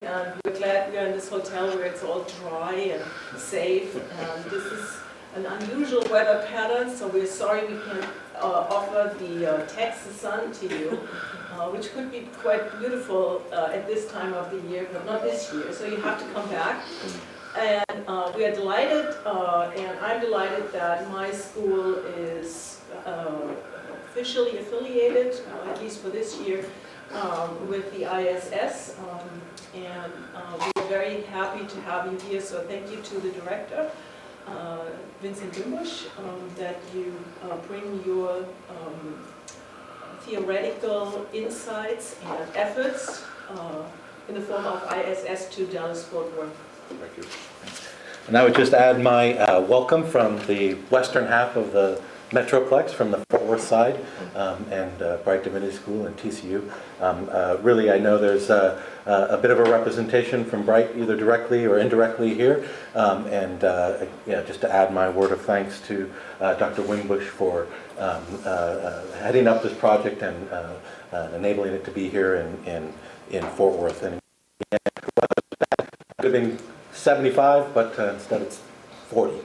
and we're glad we are in this hotel where it's all dry and safe. And this is an unusual weather pattern, so we're sorry we can't offer the Texas sun to you, which could be quite beautiful at this time of the year, but not this year, so you have to come back. And we are delighted, and I'm delighted that my school is officially affiliated, at least for this year, with the ISS. And we're very happy to have you here, so thank you to the director, Vincent Dumbusch, that you bring your theoretical insights and efforts in the form of ISS to Dallas-Fort Worth. Thank you. And I would just add my welcome from the western half of the Metroplex, from the Fort Worth side, and Bright Divinity School and TCU. Really, I know there's a bit of a representation from Bright, either directly or indirectly here. Yeah, just to add my word of thanks to Dr. Wimbush for heading up this project and enabling it to be here in Fort Worth. And again, it could have been 75, but instead it's 40.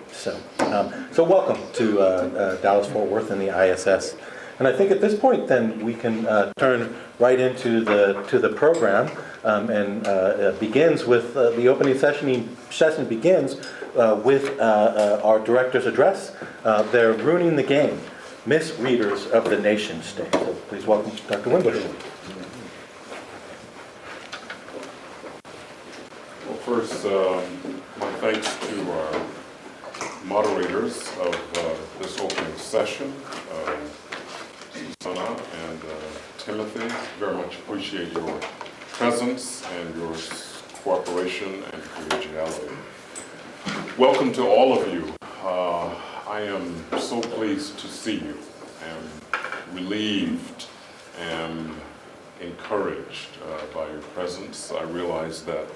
So welcome to Dallas-Fort Worth and the ISS. And I think at this point, then, we can turn right into the program, and begins with the opening session begins with our director's address. They're ruining the game, misreaders of the nation state. So please welcome Dr. Wimbush. Well, first, my thanks to our moderators of this opening session, Susanna and Timothy. Very much appreciate your presence and your cooperation and collegiality. Welcome to all of you. I am so pleased to see you. I'm relieved and encouraged by your presence. I realize that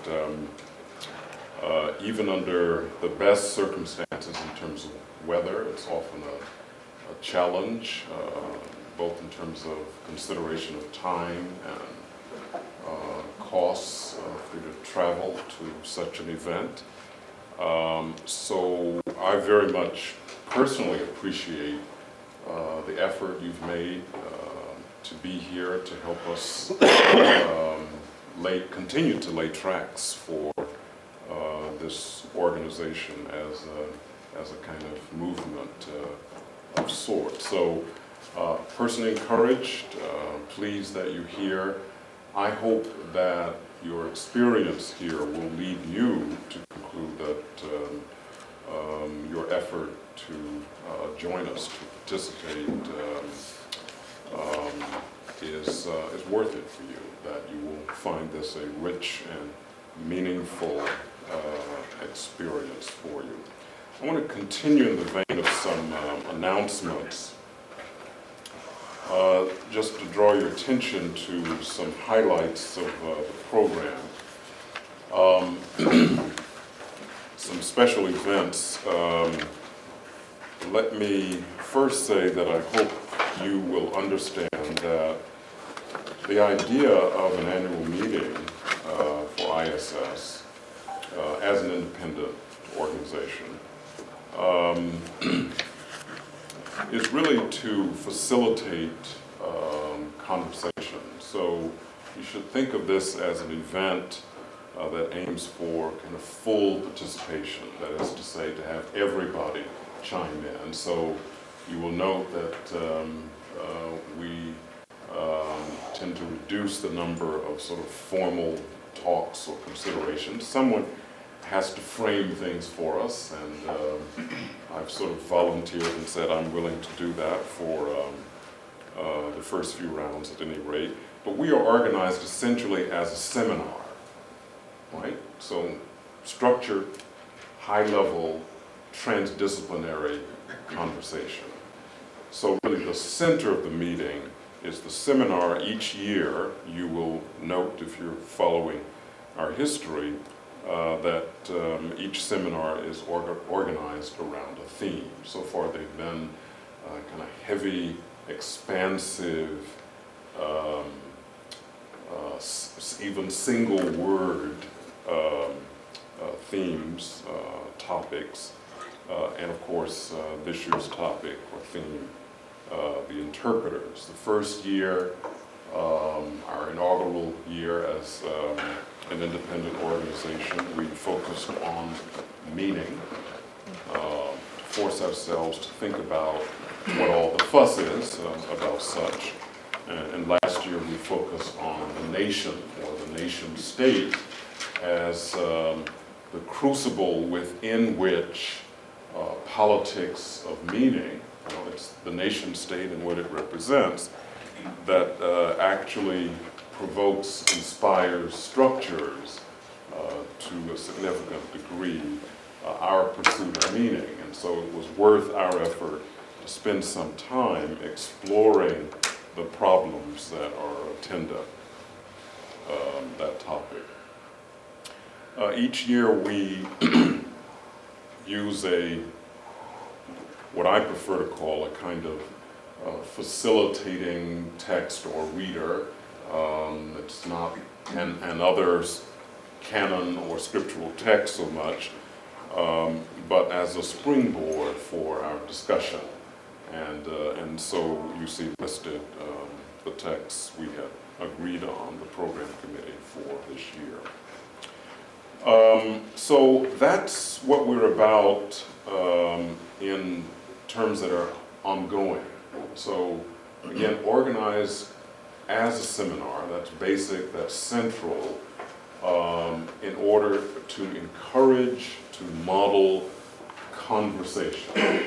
even under the best circumstances in terms of weather, it's often a challenge, both in terms of consideration of time and costs for you to travel to such an event. So I very much personally appreciate the effort you've made to be here to help us continue to lay tracks for this organization as a kind of movement of sorts. So personally encouraged, pleased that you're here. I hope that your experience here will lead you to conclude that your effort to join us, to participate, is worth it for you, that you will find this a rich and meaningful experience for you. I want to continue in the vein of some announcements, just to draw your attention to some highlights of the program. Some special events. Let me first say that I hope you will understand that the idea of an annual meeting for ISS as an independent organization is really to facilitate conversation. So you should think of this as an event that aims for kind of full participation, that is to say, to have everybody chime in. So you will note that we tend to reduce the number of sort of formal talks or considerations. Someone has to frame things for us, and I've sort of volunteered and said I'm willing to do that for the first few rounds at any rate. But we are organized essentially as a seminar, right? So structured, high-level, transdisciplinary conversation. So really the center of the meeting is the seminar. Each year you will note, if you're following our history, that each seminar is organized around a theme. So far they've been kind of heavy, expansive, even single word themes, topics, and of course this year's topic or theme, the interpreters. The first year, our inaugural year as an independent organization, we focused on meaning, force ourselves to think about what all the fuss is about such. And last year we focused on the nation, or the nation state, as the crucible within which politics of meaning, it's the nation state and what it represents, that actually provokes, inspires, structures to a significant degree our pursuit of meaning. And so it was worth our effort to spend some time exploring the problems that are attendant that topic. Each year we use what I prefer to call a kind of facilitating text or reader. It's not an others canon or scriptural text so much, but as a springboard for our discussion. And so you see listed the texts we had agreed on, the program committee, for this year. So that's what we're about in terms that are ongoing. So again, organized as a seminar, that's basic, that's central, in order to encourage, to model conversation.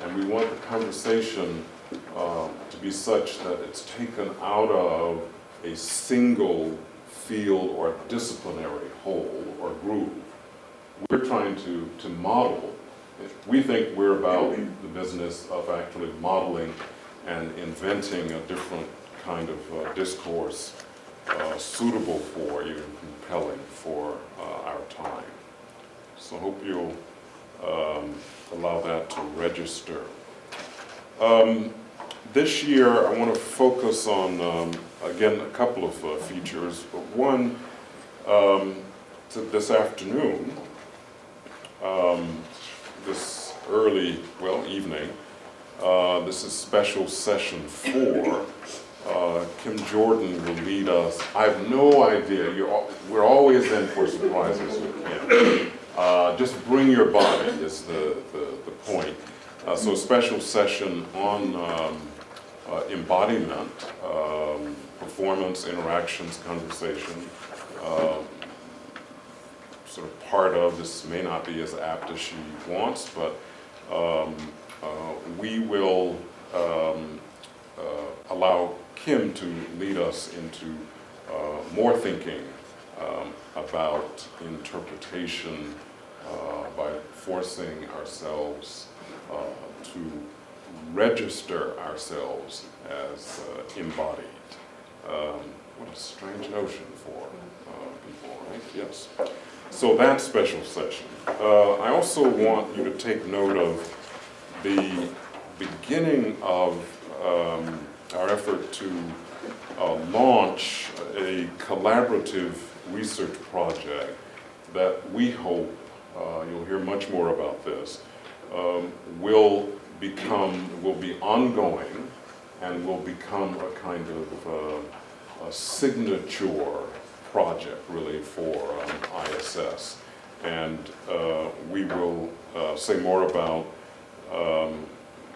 And we want the conversation to be such that it's taken out of a single field or disciplinary whole or groove. We're trying to model. We think we're about the business of actually modeling and inventing a different kind of discourse suitable for, even compelling for our time. So I hope you'll allow that to register. This year I want to focus on, again, a couple of features. One, this afternoon, this early, evening, this is special session 4. Kim Jordan will lead us. I have no idea. We're always in for surprises with Kim. Just bring your body is the point. So a special session on embodiment, performance, interactions, conversation. Sort of part of this may not be as apt as she wants, but we will allow Kim to lead us into more thinking about interpretation by forcing ourselves to register ourselves as embodied. What a strange notion for people, right? Yes. So that special session. I also want you to take note of the beginning of our effort to launch a collaborative research project that we hope, you'll hear much more about this, will be ongoing and will become a kind of a signature project really for ISS. And we will say more about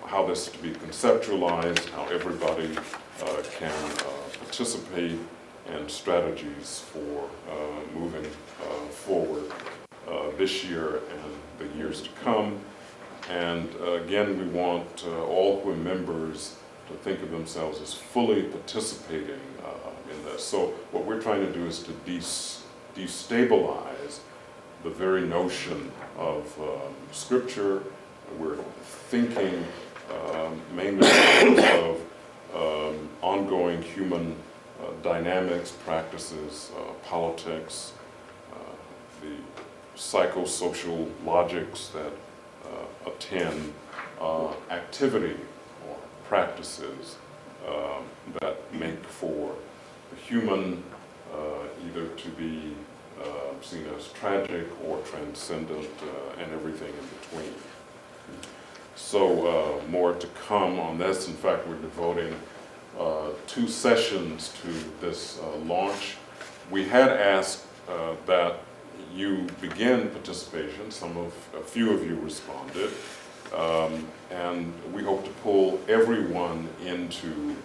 how this is to be conceptualized, how everybody can participate, and strategies for moving forward this year and the years to come. And again, we want all who are members to think of themselves as fully participating in this. So what we're trying to do is to destabilize the very notion of scripture. We're thinking mainly in terms of ongoing human dynamics, practices, politics, the psychosocial logics that attend activity or practices that make for the human either to be seen as tragic or transcendent, and everything in between. So more to come on this. In fact, we're devoting 2 sessions to this launch. We had asked that you begin participation. A few of you responded. And we hope to pull everyone into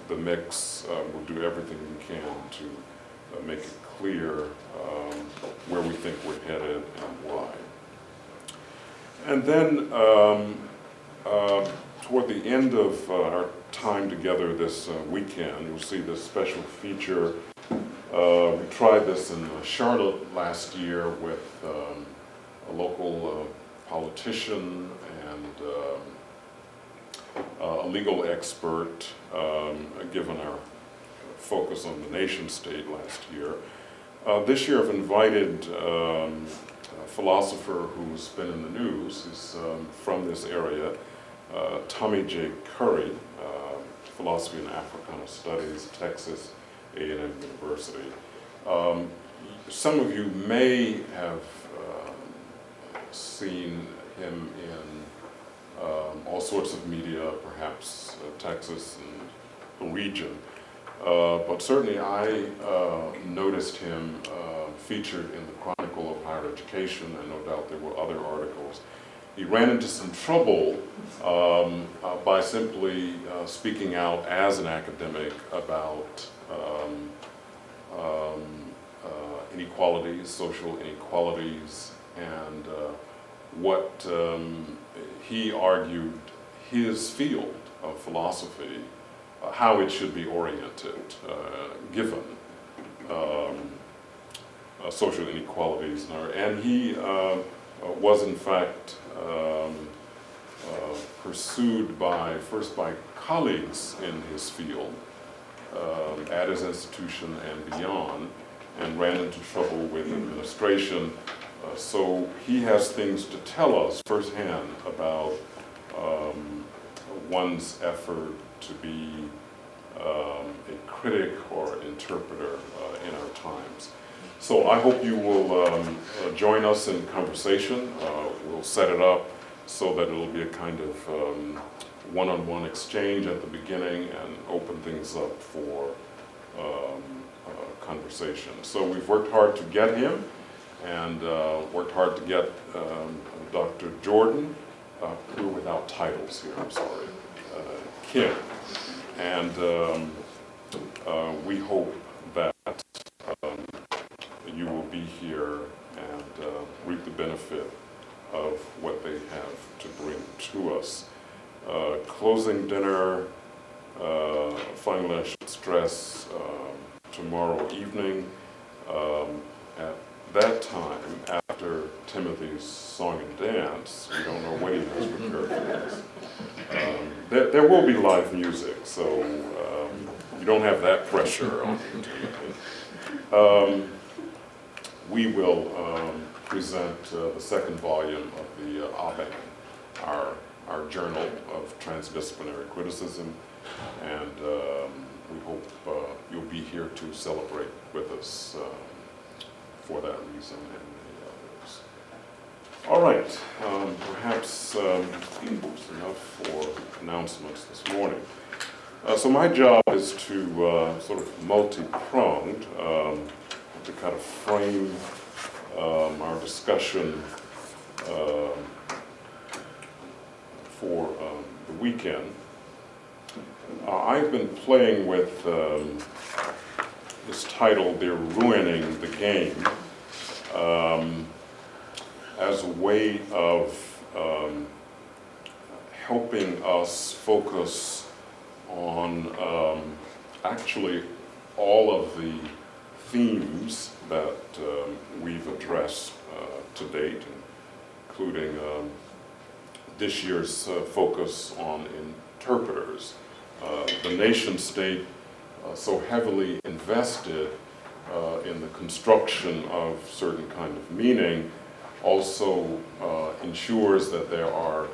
the mix. We'll do everything we can to make it clear where we think we're headed and why. And then toward the end of our time together this weekend, you'll see this special feature. We tried this in Charlotte last year with a local politician and a legal expert, given our focus on the nation state last year. This year I've invited a philosopher who's been in the news. He's from this area, Tommy J. Curry, philosophy and Africana studies, Texas A&M University. Some of you may have seen him in all sorts of media, perhaps Texas and the region. But certainly I noticed him featured in the Chronicle of Higher Education, and no doubt there were other articles. He ran into some trouble by simply speaking out as an academic about inequalities, social inequalities, and what he argued his field of philosophy, how it should be oriented, given social inequalities. And he was in fact pursued first by colleagues in his field, at his institution and beyond, and ran into trouble with administration. So he has things to tell us firsthand about one's effort to be a critic or interpreter in our times. So I hope you will join us in conversation. We'll set it up so that it'll be a kind of one-on-one exchange at the beginning and open things up for conversation. So we've worked hard to get him, and worked hard to get Dr. Jordan, we're without titles here, I'm sorry, Kim. And we hope that you will be here and reap the benefit of what they have to bring to us. Closing dinner, finally I should stress, tomorrow evening at that time, after Timothy's song and dance. We don't know what he has prepared for us. There will be live music, so you don't have that pressure on you, Timothy. We will present the second volume of the Aben, our journal of transdisciplinary criticism, and we hope you'll be here to celebrate with us for that reason and many others. All right, perhaps that's enough for announcements this morning. So my job is to sort of multi-pronged, to kind of frame our discussion for the weekend. I've been playing with this title, "They're Ruining the Game," as a way of helping us focus on actually all of the themes that we've addressed to date, including this year's focus on interpreters. The nation state so heavily invested in the construction of certain kind of meaning also ensures that there are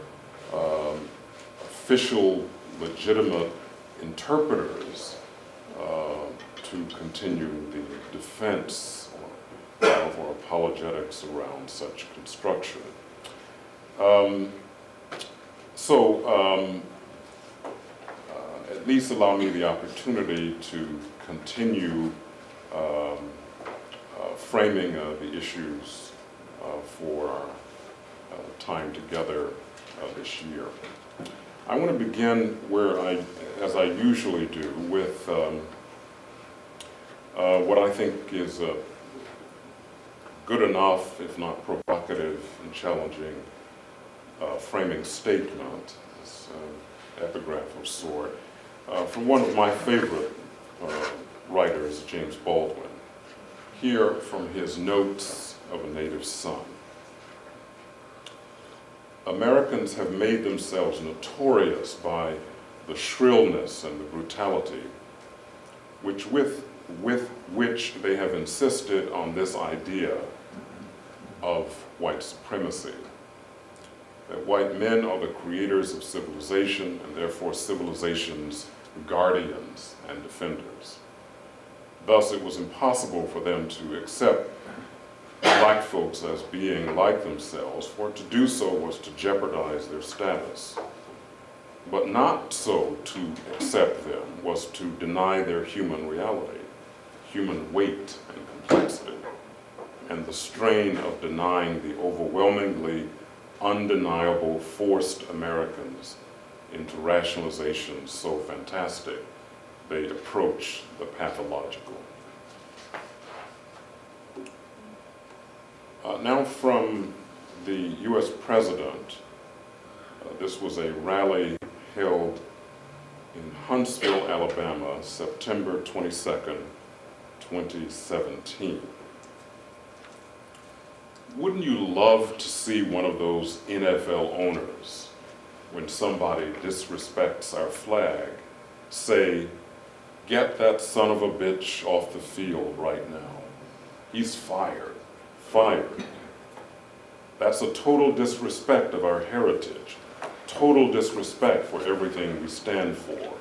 official, legitimate interpreters to continue the defense of or apologetics around such construction. At least allow me the opportunity to continue framing the issues for our time together this year. I want to begin as I usually do, with what I think is a good enough, if not provocative and challenging, framing statement, this epigraph of sort, from one of my favorite writers, James Baldwin, here from his Notes of a Native Son. Americans have made themselves notorious by the shrillness and the brutality with which they have insisted on this idea of white supremacy, that white men are the creators of civilization and therefore civilization's guardians and defenders. Thus, it was impossible for them to accept black folks as being like themselves, for to do so was to jeopardize their status. But not so to accept them was to deny their human reality, human weight and complexity, and the strain of denying the overwhelmingly undeniable forced Americans into rationalizations so fantastic they approach the pathological. Now from the US President, this was a rally held in Huntsville, Alabama, September 22nd, 2017. Wouldn't you love to see one of those NFL owners, when somebody disrespects our flag, say, "Get that son of a bitch off the field right now. He's fired. Fired." That's a total disrespect of our heritage, total disrespect for everything we stand for.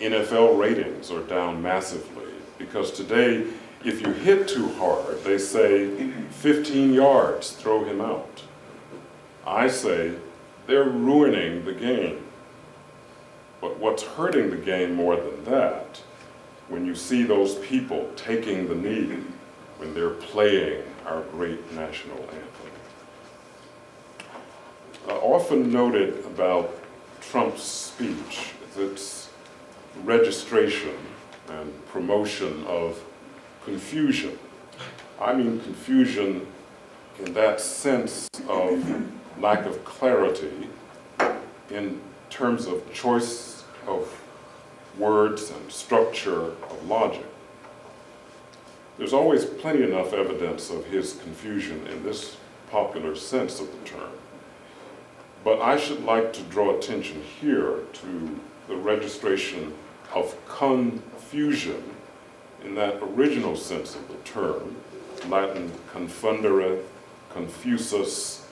NFL ratings are down massively because today, if you hit too hard, they say 15 yards, throw him out. I say they're ruining the game. But what's hurting the game more than that, when you see those people taking the knee when they're playing our great national anthem. Often noted about Trump's speech is its registration and promotion of confusion. I mean confusion in that sense of lack of clarity in terms of choice of words and structure of logic. There's always plenty enough evidence of his confusion in this popular sense of the term. But I should like to draw attention here to the registration of confusion in that original sense of the term, Latin confundere, confusus,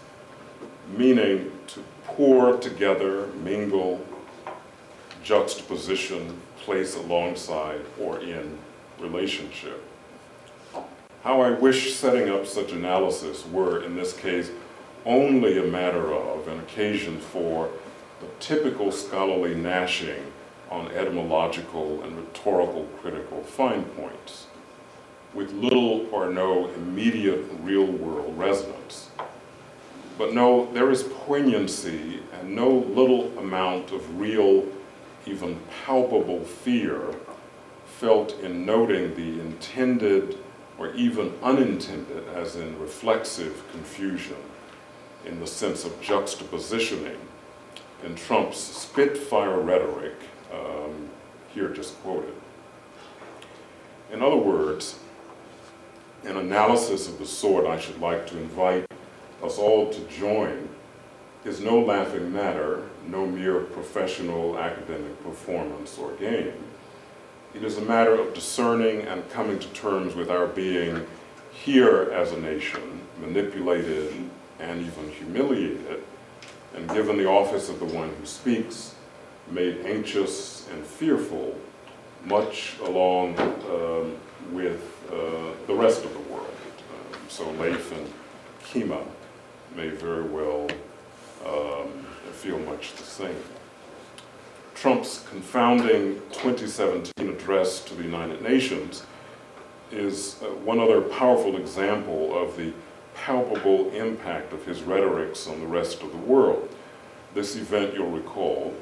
meaning to pour together, mingle, juxtaposition, place alongside, or in relationship. How I wish setting up such analysis were, in this case, only a matter of, an occasion for, the typical scholarly gnashing on etymological and rhetorical critical fine points, with little or no immediate real-world resonance. But no, there is poignancy and no little amount of real, even palpable fear felt in noting the intended or even unintended, as in reflexive confusion, in the sense of juxtapositioning in Trump's Spitfire rhetoric, here just quoted. In other words, an analysis of the sort I should like to invite us all to join is no laughing matter, no mere professional academic performance or game. It is a matter of discerning and coming to terms with our being here as a nation, manipulated and even humiliated, and given the office of the one who speaks, made anxious and fearful, much along with the rest of the world. So Leif and Kima may very well feel much the same. Trump's confounding 2017 address to the United Nations is one other powerful example of the palpable impact of his rhetorics on the rest of the world. This event, you'll recall,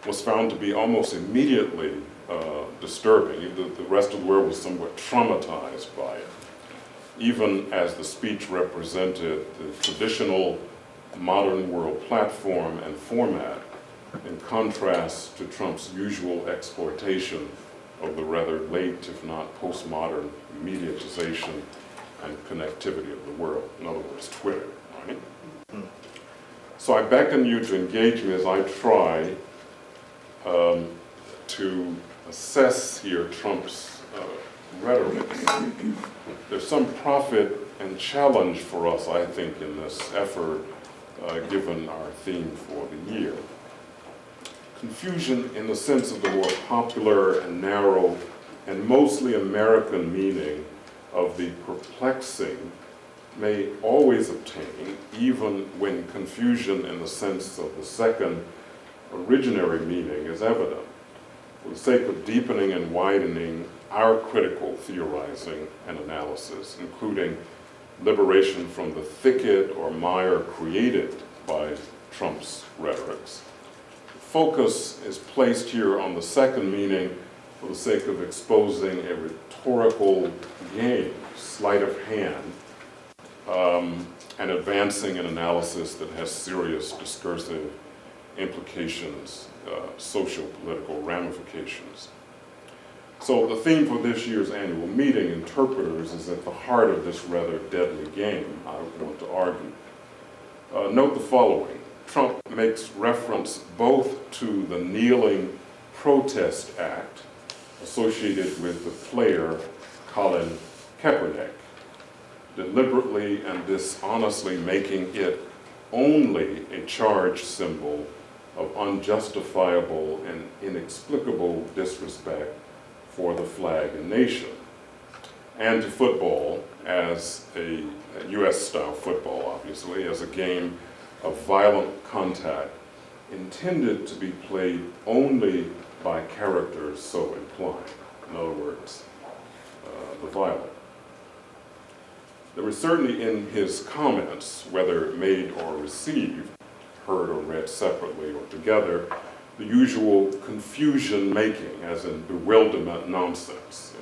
was found to be almost immediately disturbing. The rest of the world was somewhat traumatized by it, even as the speech represented the traditional modern world platform and format, in contrast to Trump's usual exploitation of the rather late, if not postmodern, mediatization and connectivity of the world. In other words, Twitter, right? So I beckon you to engage me as I try to assess here Trump's rhetoric. There's some profit and challenge for us, I think, in this effort, given our theme for the year. Confusion in the sense of the more popular and narrow and mostly American meaning of the perplexing may always obtain, even when confusion in the sense of the second originary meaning is evident. For the sake of deepening and widening our critical theorizing and analysis, including liberation from the thicket or mire created by Trump's rhetorics, focus is placed here on the second meaning for the sake of exposing a rhetorical game, sleight of hand, and advancing an analysis that has serious discursive implications, social, political ramifications. So the theme for this year's annual meeting, interpreters, is at the heart of this rather deadly game, I want to argue. Note the following. Trump makes reference both to the kneeling protest act associated with the player Colin Kaepernick, deliberately and dishonestly making it only a charged symbol of unjustifiable and inexplicable disrespect for the flag and nation, and to football as a US-style football, obviously, as a game of violent contact intended to be played only by characters so inclined. In other words, the violent. There was certainly in his comments, whether made or received, heard or read separately or together, the usual confusion-making, as in bewilderment nonsense.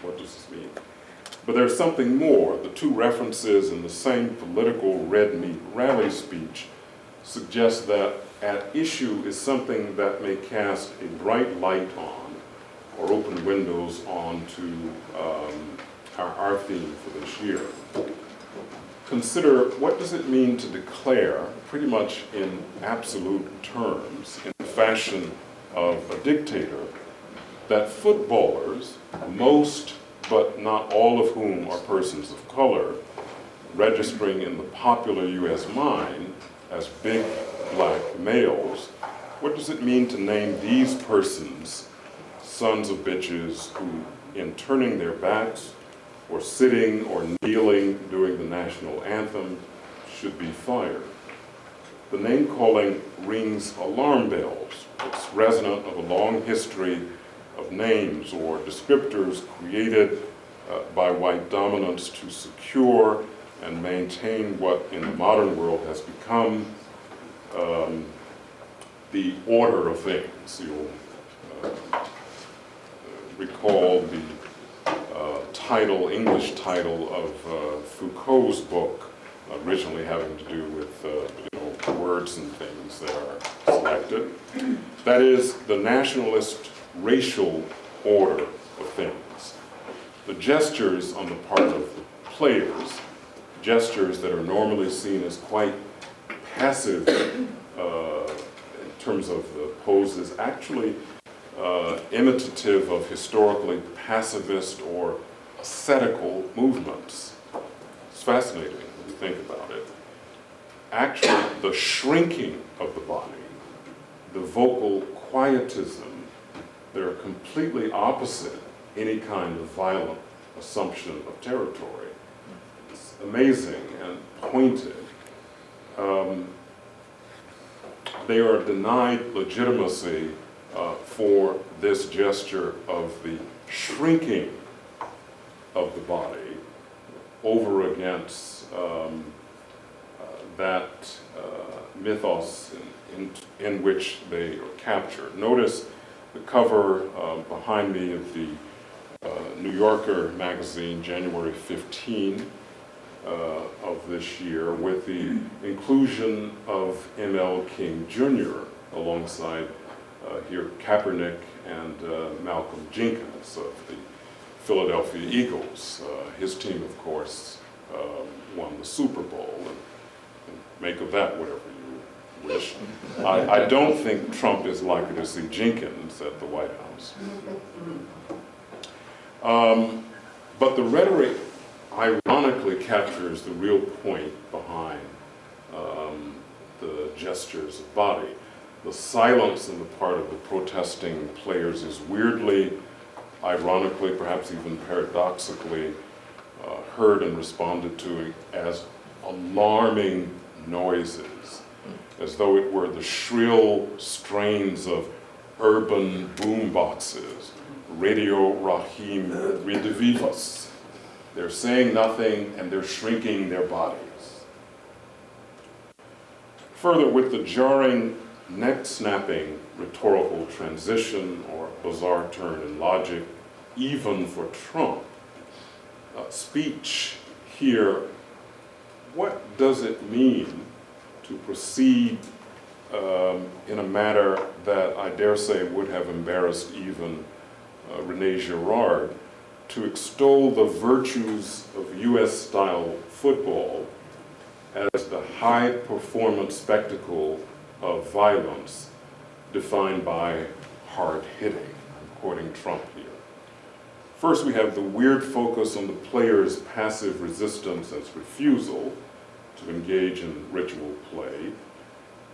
What does this mean? But there's something more. The two references in the same political red meat rally speech suggest that at issue is something that may cast a bright light on or open windows on to our theme for this year. Consider, what does it mean to declare, pretty much in absolute terms, in the fashion of a dictator, that footballers, most but not all of whom are persons of color, registering in the popular US mind as big black males, what does it mean to name these persons sons of bitches who, in turning their backs or sitting or kneeling during the national anthem, should be fired? The name-calling rings alarm bells. It's resonant of a long history of names or descriptors created by white dominance to secure and maintain what in the modern world has become the order of things. You'll recall the English title of Foucault's book, originally having to do with words and things that are selected. That is the nationalist racial order of things. The gestures on the part of the players, gestures that are normally seen as quite passive in terms of the poses, actually imitative of historically pacifist or ascetical movements. It's fascinating when you think about it. Actually, the shrinking of the body, the vocal quietism, they're completely opposite any kind of violent assumption of territory. It's amazing and pointed. They are denied legitimacy for this gesture of the shrinking of the body over against that mythos in which they are captured. Notice the cover behind me of the New Yorker magazine, January 15 of this year, with the inclusion of M.L. King Jr. alongside here Kaepernick and Malcolm Jenkins of the Philadelphia Eagles. His team, of course, won the Super Bowl, and make of that whatever you wish. I don't think Trump is likely to see Jenkins at the White House. But the rhetoric ironically captures the real point behind the gestures of body. The silence on the part of the protesting players is weirdly, ironically, perhaps even paradoxically, heard and responded to as alarming noises, as though it were the shrill strains of urban boomboxes, Radio Rahim Redivivus. They're saying nothing and they're shrinking their bodies. Further, with the jarring, neck-snapping rhetorical transition or bizarre turn in logic, even for Trump, speech here, what does it mean to proceed in a manner that I dare say would have embarrassed even Rene Girard, to extol the virtues of US-style football as the high-performance spectacle of violence defined by hard hitting? I'm quoting Trump here. First, we have the weird focus on the player's passive resistance as refusal to engage in ritual play,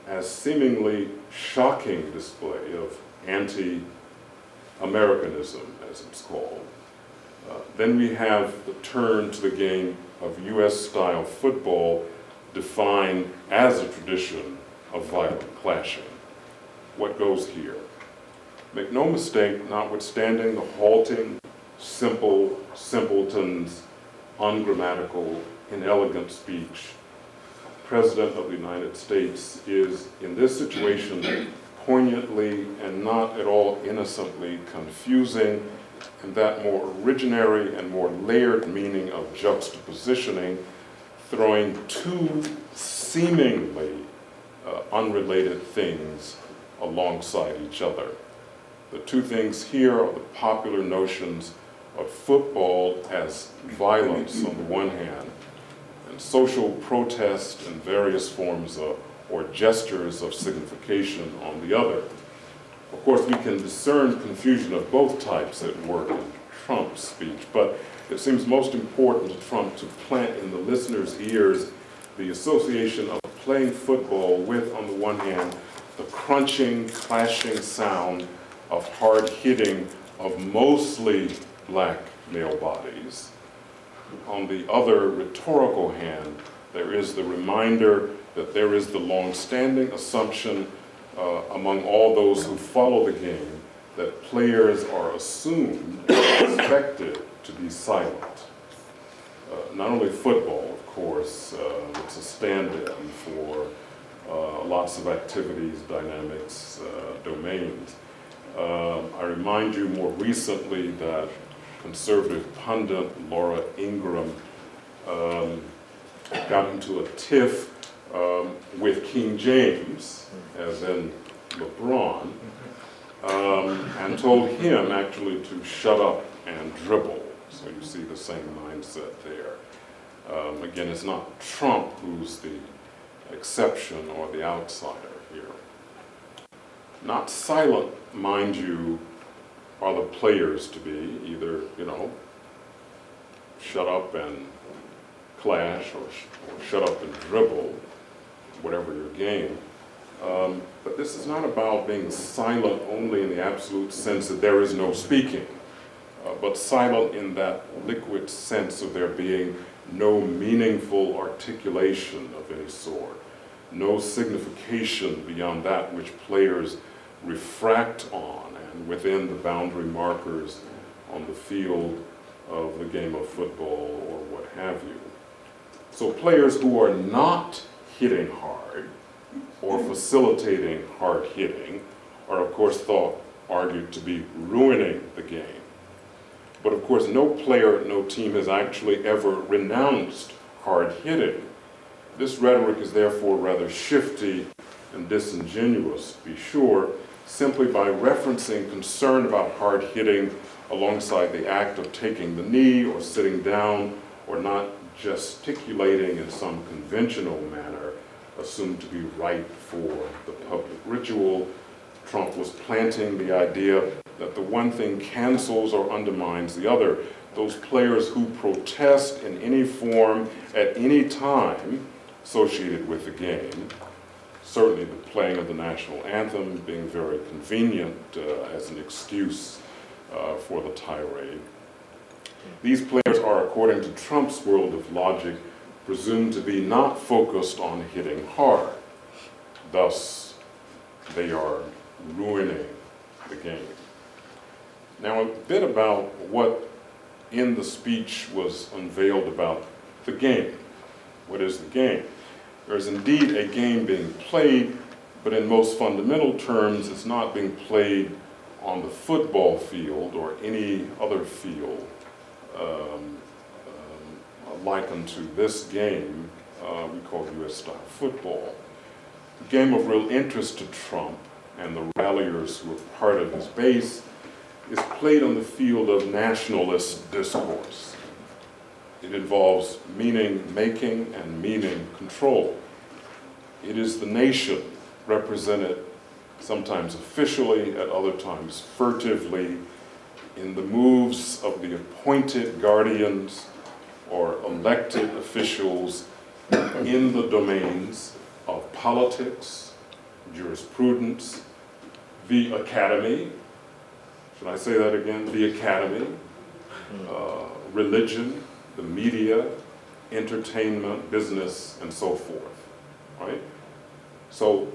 as seemingly shocking display of anti-Americanism, as it's called. Then we have the turn to the game of US-style football defined as a tradition of violent clashing. What goes here? Make no mistake, notwithstanding the halting, simple, simpletons, ungrammatical, inelegant speech, the President of the United States is, in this situation, poignantly and not at all innocently confusing, and that more originary and more layered meaning of juxtapositioning, throwing two seemingly unrelated things alongside each other. The two things here are the popular notions of football as violence on the one hand, and social protest and various forms of, or gestures of signification on the other. Of course, we can discern confusion of both types at work in Trump's speech, but it seems most important to Trump to plant in the listener's ears the association of playing football with, on the one hand, the crunching, clashing sound of hard hitting of mostly black male bodies. On the other rhetorical hand, there is the reminder that there is the long-standing assumption among all those who follow the game that players are assumed, expected to be silent. Not only football, of course, it's a stand-in for lots of activities, dynamics, domains. I remind you more recently that conservative pundit Laura Ingraham got into a tiff with King James, as in LeBron, and told him actually to shut up and dribble. So you see the same mindset there. Again, it's not Trump who's the exception or the outsider here. Not silent, mind you, are the players to be, either, shut up and clash or shut up and dribble, whatever your game. But this is not about being silent only in the absolute sense that there is no speaking. but silent in that liquid sense of there being no meaningful articulation of any sort, no signification beyond that which players refract on and within the boundary markers on the field of the game of football or what have you. So players who are not hitting hard or facilitating hard hitting are of course argued to be ruining the game. But of course no player, no team has actually ever renounced hard hitting. This rhetoric is therefore rather shifty and disingenuous, to be sure, simply by referencing concern about hard hitting alongside the act of taking the knee or sitting down or not gesticulating in some conventional manner assumed to be right for the public ritual. Trump was planting the idea that the one thing cancels or undermines the other. Those players who protest in any form at any time associated with the game, certainly the playing of the national anthem being very convenient as an excuse for the tirade. These players are, according to Trump's world of logic, presumed to be not focused on hitting hard. Thus, they are ruining the game. Now, a bit about what in the speech was unveiled about the game. What is the game? There is indeed a game being played, but in most fundamental terms, it's not being played on the football field or any other field likened to this game we call U.S.-style football. The game of real interest to Trump and the ralliers who are part of his base is played on the field of nationalist discourse. It involves meaning making and meaning control. It is the nation represented sometimes officially, at other times furtively, in the moves of the appointed guardians or elected officials in the domains of politics, jurisprudence, the academy, should I say that again? The academy, religion, the media, entertainment, business, and so forth, right? So,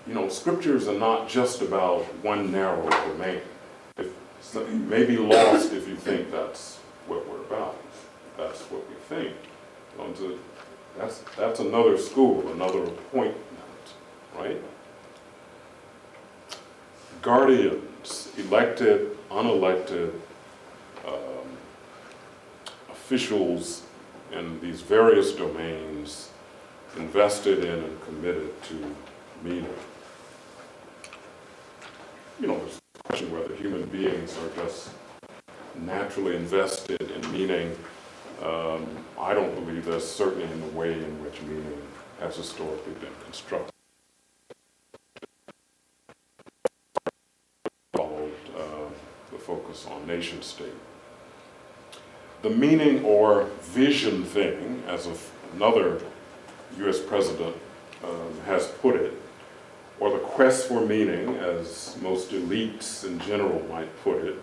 you know, scriptures are not just about one narrow domain. So you may be lost if you think that's what we're about. That's what we think. That's another school, another appointment, right? Guardians, elected, unelected, officials in these various domains invested in and committed to meaning. You know, there's a question whether human beings are just naturally invested in meaning. I don't believe that's certainly in the way in which meaning has historically been constructed. Followed the focus on nation state. The meaning or vision thing, as another U.S. president has put it, or the quest for meaning, as most elites in general might put it,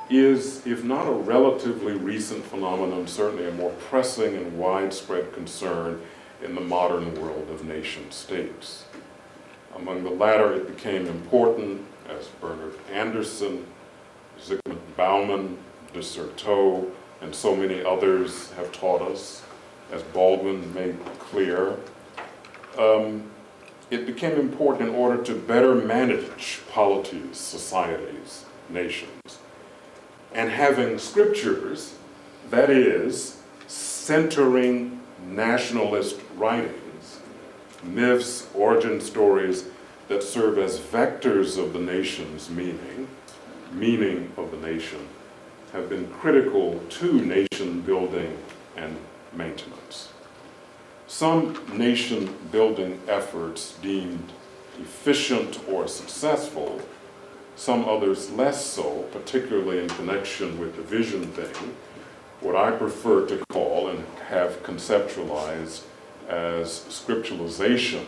is, if not a relatively recent phenomenon, certainly a more pressing and widespread concern in the modern world of nation states. Among the latter, it became important, as Bernard Anderson, Zygmunt Bauman, de Certeau, and so many others have taught us, as Baldwin made clear. It became important in order to better manage polities, societies, nations. And having scriptures, that is, centering nationalist writings, myths, origin stories that serve as vectors of the nation's meaning of the nation, have been critical to nation building and maintenance. Some nation building efforts deemed efficient or successful, some others less so, particularly in connection with the vision thing, what I prefer to call and have conceptualized as scripturalization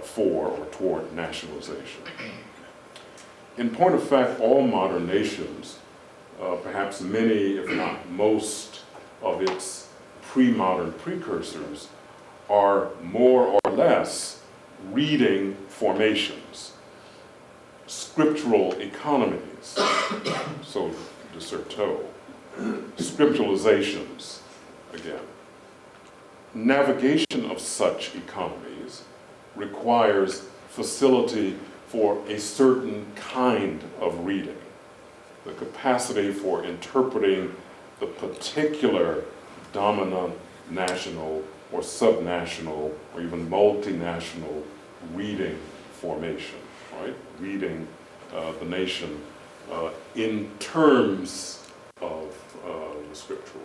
for or toward nationalization. In point of fact, all modern nations perhaps many, if not most, of its pre-modern precursors are more or less reading formations, scriptural economies, so de certeau, scripturalizations, again. Navigation of such economies requires facility for a certain kind of reading, the capacity for interpreting the particular dominant national or subnational or even multinational reading formation, right? Reading the nation in terms of the scriptural.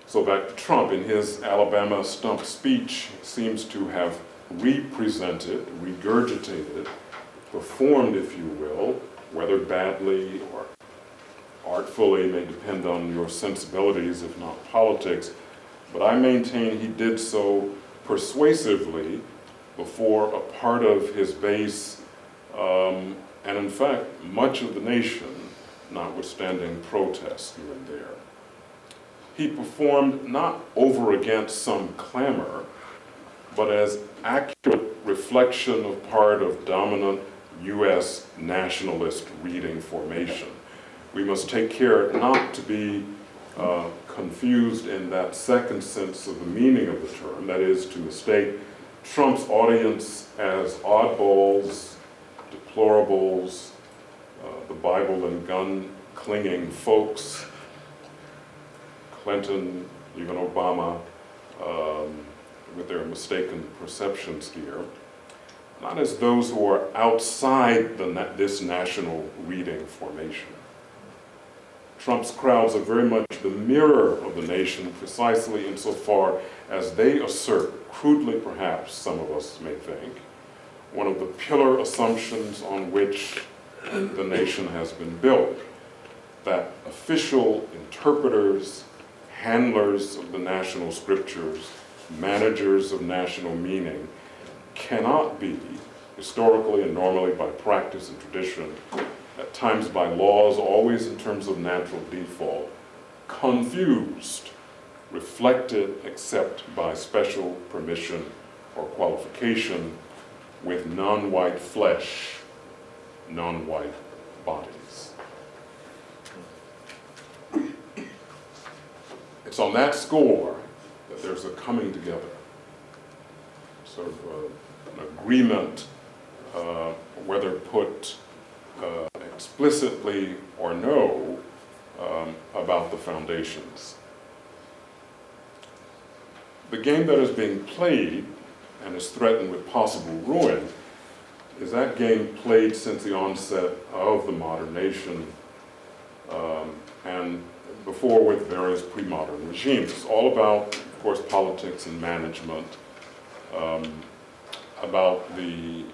So that Trump, in his Alabama stump speech, seems to have represented, regurgitated, performed, if you will, whether badly or artfully, may depend on your sensibilities, if not politics, but I maintain he did so persuasively before a part of his base, and in fact, much of the nation, notwithstanding protests here and there. He performed not over against some clamor, but as accurate reflection of part of dominant U.S. nationalist reading formation. We must take care not to be confused in that second sense of the meaning of the term, that is to mistake Trump's audience as oddballs, deplorables, the Bible and gun-clinging folks, Clinton, even Obama, with their mistaken perceptions here, not as those who are outside this national reading formation. Trump's crowds are very much the mirror of the nation precisely insofar as they assert, crudely perhaps some of us may think, one of the pillar assumptions on which the nation has been built, that official interpreters, handlers of the national scriptures, managers of national meaning, cannot be, historically and normally by practice and tradition, at times by laws, always in terms of natural default, confused, reflected except by special permission or qualification with non-white flesh, non-white bodies. It's on that score that there's a coming together, sort of an agreement, whether put explicitly or no, about the foundations. The game that is being played and is threatened with possible ruin is that game played since the onset of the modern nation, and before with various pre-modern regimes. It's all about, of course, politics and management, about the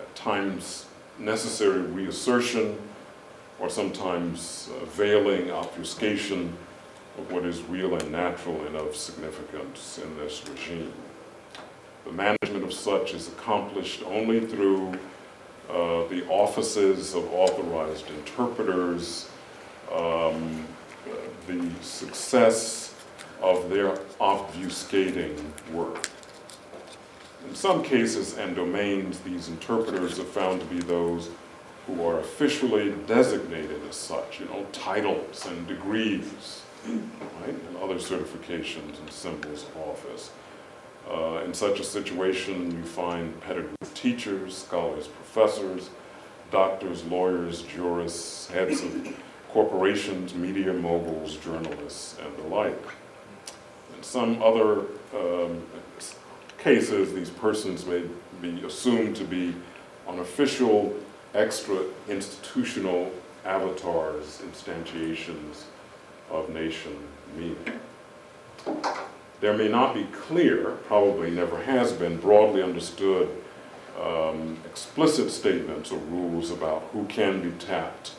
at times necessary reassertion or sometimes veiling obfuscation of what is real and natural and of significance in this regime. The management of such is accomplished only through the offices of authorized interpreters, the success of their obfuscating work. In some cases and domains, these interpreters are found to be those who are officially designated as such, titles and degrees, right, and other certifications and symbols of office. In such a situation, you find pedigreed teachers, scholars, professors, doctors, lawyers, jurists, heads of corporations, media moguls, journalists, and the like. In some other cases, these persons may be assumed to be unofficial, extra-institutional avatars, instantiations of nation meaning. There may not be clear, probably never has been, broadly understood explicit statements or rules about who can be tapped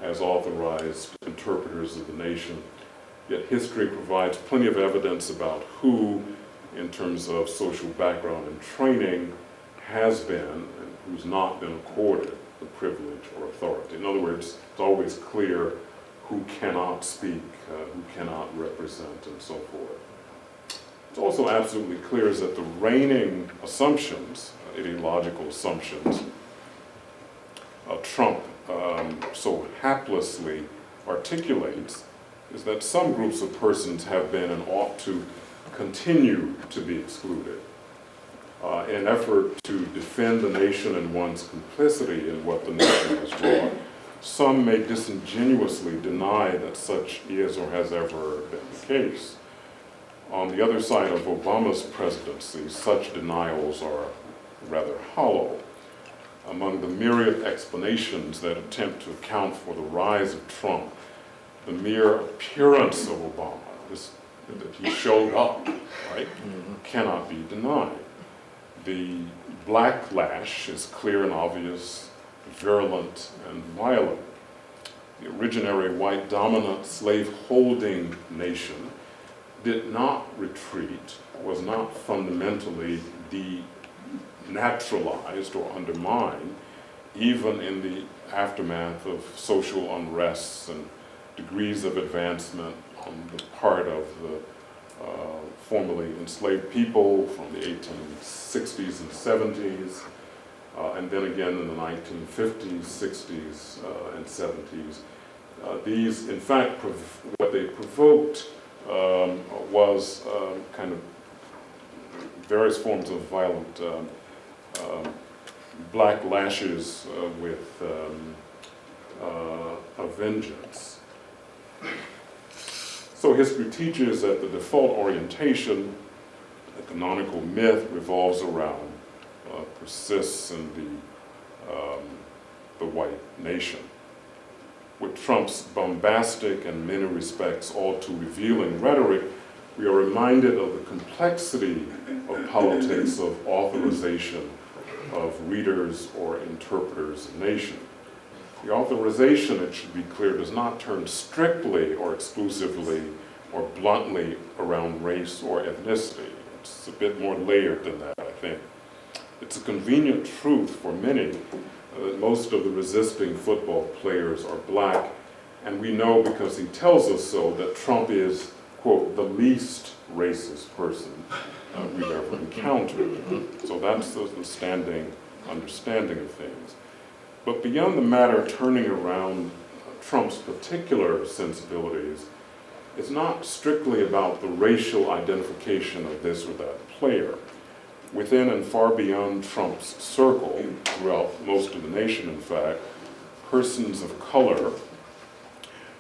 as authorized interpreters of the nation. Yet history provides plenty of evidence about who, in terms of social background and training, has been and who's not been accorded the the privilege or authority. In other words, it's always clear who cannot speak, who cannot represent, and so forth. It's also absolutely clear is that the reigning assumptions, ideological assumptions, Trump so haplessly articulates is that some groups of persons have been and ought to continue to be excluded in an effort to defend the nation and one's complicity in what the nation has wrought. Some may disingenuously deny that such is or has ever been the case. On the other side of Obama's presidency, such denials are rather hollow. Among the myriad explanations that attempt to account for the rise of Trump, the mere appearance of Obama, that he showed up, right, cannot be denied. The backlash is clear and obvious, virulent and violent. The originary white dominant slave-holding nation did not retreat, was not fundamentally denaturalized or undermined, even in the aftermath of social unrest and degrees of advancement on the part of the formerly enslaved people from the 1860s and 70s, and then again in the 1950s, 60s, and 70s. These, in fact, what they provoked was kind of various forms of violent black lashes with a vengeance. So history teaches that the default orientation, the canonical myth revolves around, persists in the white nation. With Trump's bombastic and in many respects all too revealing rhetoric, we are reminded of the complexity of politics of authorization of readers or interpreters of nation. The authorization, it should be clear, does not turn strictly or exclusively or bluntly around race or ethnicity. It's a bit more layered than that, I think. It's a convenient truth for many that most of the resisting football players are black, and we know because he tells us so that Trump is, quote, the least racist person we've ever encountered. So that's the standing understanding of things. But beyond the matter turning around Trump's particular sensibilities, it's not strictly about the racial identification of this or that player. Within and far beyond Trump's circle, throughout most of the nation, in fact, persons of color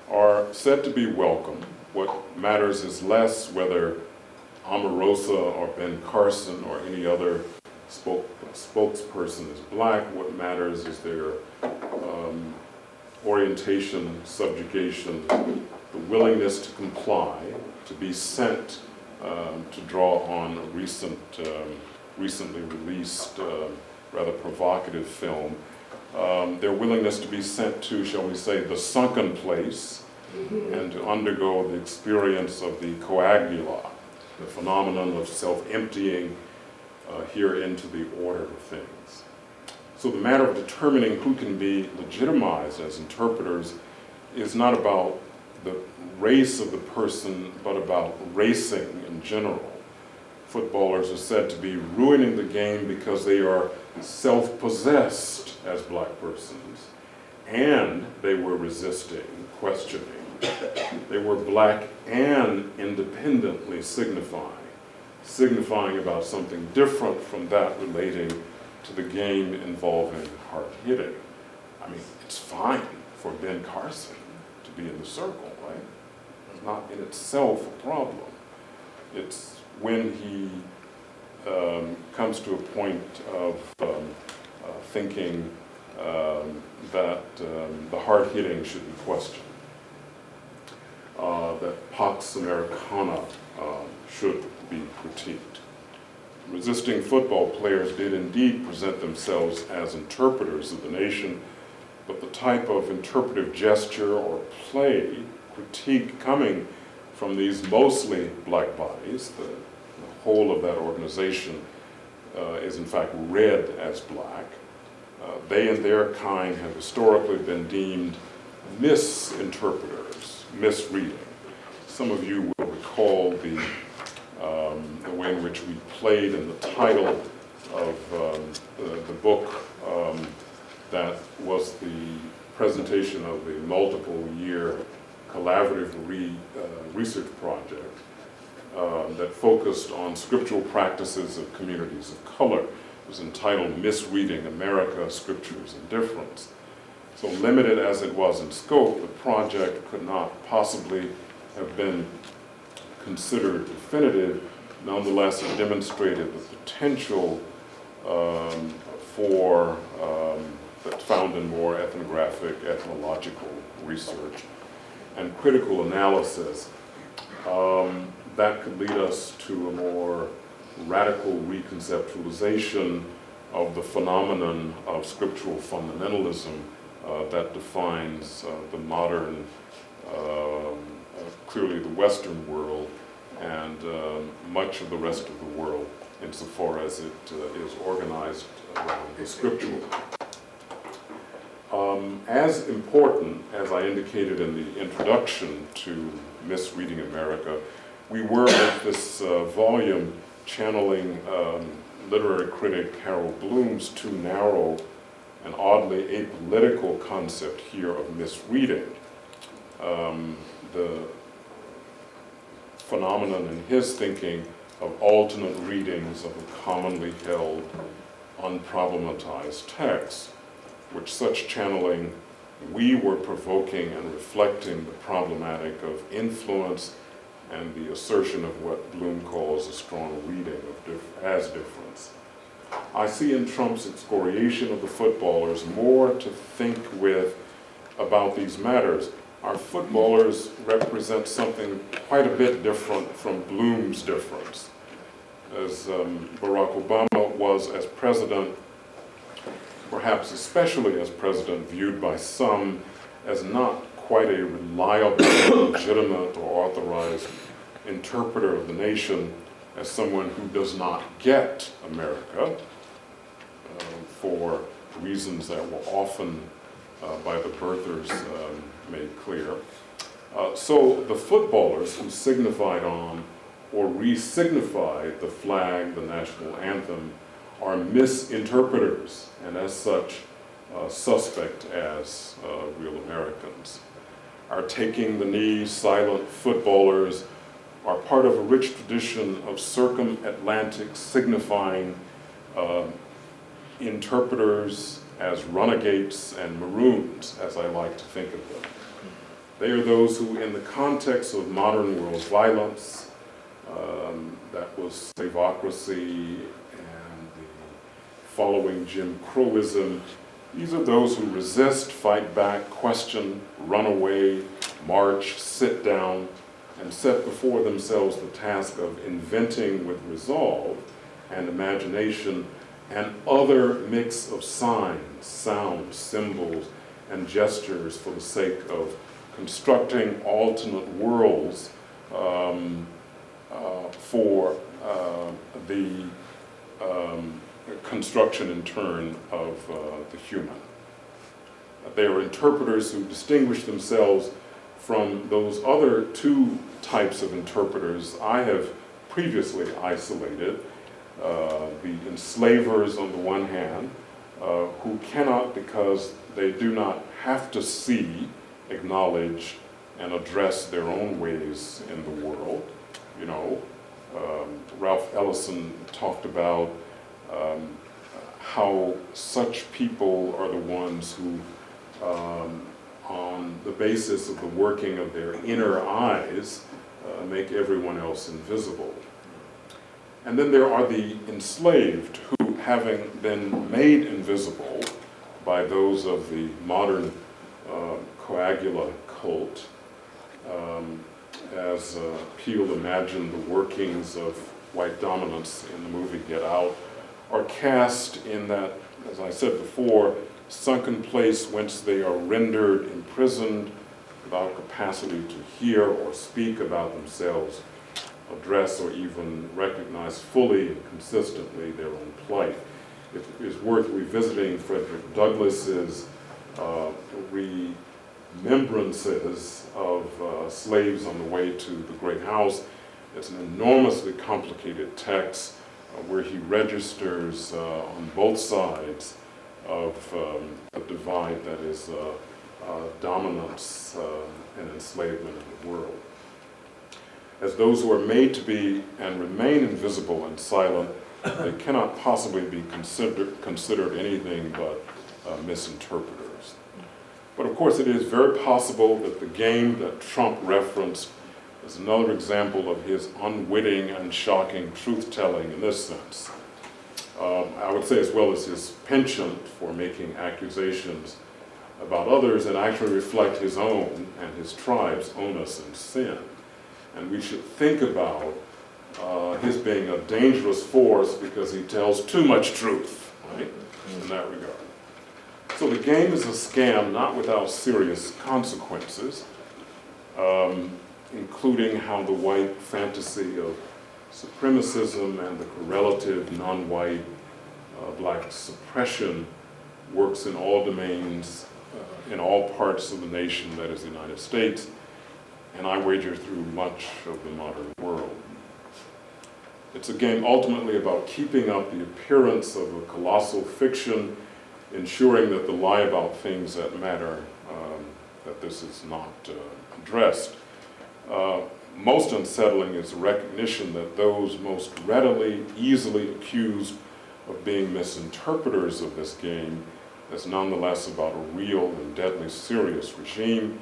are said to be welcome. What matters is less whether Omarosa or Ben Carson or any other spokesperson is black. What matters is their orientation, subjugation, the willingness to comply, to be sent to draw on a recently released, rather provocative film, their willingness to be sent to, shall we say, the sunken place and to undergo the experience of the coagula, the phenomenon of self-emptying here into the order of things. So the matter of determining who can be legitimized as interpreters is not about the race of the person, but about racing in general. Footballers are said to be ruining the game because they are self-possessed as black persons, and they were resisting, questioning. They were black and independently signifying about something different from that relating to the game involving hard hitting. I mean, it's fine for Ben Carson to be in the circle, right? It's not in itself a problem. It's when he comes to a point of thinking that the hard hitting should be questioned, that Pax Americana should be critiqued. Resisting football players did indeed present themselves as interpreters of the nation, but the type of interpretive gesture or play, critique coming from these mostly black bodies, the whole of that organization is in fact read as black, They and their kind have historically been deemed misinterpreters, misreading. Some of you will recall the way in which we played in the title of the book that was the presentation of the multiple-year collaborative research project that focused on scriptural practices of communities of color. It was entitled Misreading America, Scriptures and Difference. So limited as it was in scope, the project could not possibly have been considered definitive. Nonetheless, it demonstrated the potential that's found in more ethnographic, ethnological research and critical analysis that could lead us to a more radical reconceptualization of the phenomenon of scriptural fundamentalism that defines the modern, clearly the Western world, and much of the rest of the world insofar as it is organized around the scriptural. As important, as I indicated in the introduction to Misreading America, we were with this volume channeling literary critic Harold Bloom's too narrow and oddly apolitical concept here of misreading. The phenomenon in his thinking of alternate readings of a commonly held, unproblematized text, which such channeling we were provoking and reflecting the problematic of influence and the assertion of what Bloom calls a strong reading of as difference. I see in Trump's excoriation of the footballers more to think with about these matters. Our footballers represent something quite a bit different from Bloom's difference. As Barack Obama was as president, perhaps especially as president, viewed by some as not quite a reliable, legitimate, or authorized interpreter of the nation, as someone who does not get America for reasons that were often by the birthers made clear. So the footballers who signified on or re-signified the flag, the national anthem, are misinterpreters, and as such, suspect as real Americans. Our taking the knee, silent footballers are part of a rich tradition of circum-Atlantic signifying interpreters as renegades and maroons, as I like to think of them. They are those who, in the context of modern world violence, that was slaveocracy and the following Jim Crowism, these are those who resist, fight back, question, run away, march, sit down, and set before themselves the task of inventing with resolve and imagination an other mix of signs, sounds, symbols, and gestures for the sake of constructing alternate worlds for the construction in turn of the human. They are interpreters who distinguish themselves from those other two types of interpreters I have previously isolated, the enslavers on the one hand, who cannot, because they do not have to see, acknowledge, and address their own ways in the world. You know, Ralph Ellison talked about how such people are the ones who, on the basis of the working of their inner eyes, make everyone else invisible. And then there are the enslaved who, having been made invisible by those of the modern coagula cult, as Peele imagined the workings of white dominance in the movie Get Out, are cast in that, as I said before, sunken place whence they are rendered imprisoned without capacity to hear or speak about themselves, address or even recognize fully and consistently their own plight. it is worth revisiting Frederick Douglass's remembrances of slaves on the way to the Great House. It's an enormously complicated text where he registers on both sides of a divide that is dominance and enslavement in the world. As those who are made to be and remain invisible and silent, they cannot possibly be considered anything but misinterpreters. But of course, it is very possible that the game that Trump referenced is another example of his unwitting and shocking truth-telling in this sense. I would say, as well as his penchant for making accusations about others and actually reflect his own and his tribe's onus and sin. And we should think about his being a dangerous force because he tells too much truth, right, in that regard. So the game is a scam not without serious consequences, including how the white fantasy of supremacism and the correlative non-white black suppression works in all domains, in all parts of the nation that is the United States, and I wager through much of the modern world. It's a game ultimately about keeping up the appearance of a colossal fiction, ensuring that the lie about things that matter, that this is not addressed. Most unsettling is the recognition that those most readily, easily accused of being misinterpreters of this game, that's nonetheless about a real and deadly serious regime,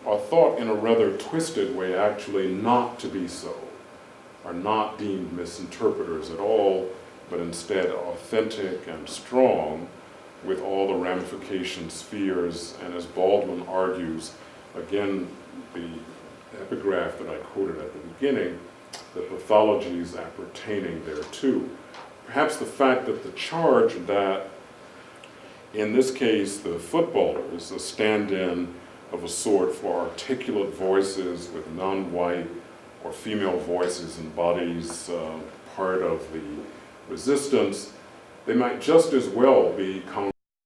are thought in a rather twisted way actually not to be so, are not deemed misinterpreters at all, but instead authentic and strong, with all the ramifications, fears, and as Baldwin argues, again, the epigraph that I quoted at the beginning, the pathologies appertaining thereto. Perhaps the fact that the charge that, in this case, the footballers, a stand-in of a sort for articulate voices with non-white or female voices and bodies part of the resistance, they might just as well be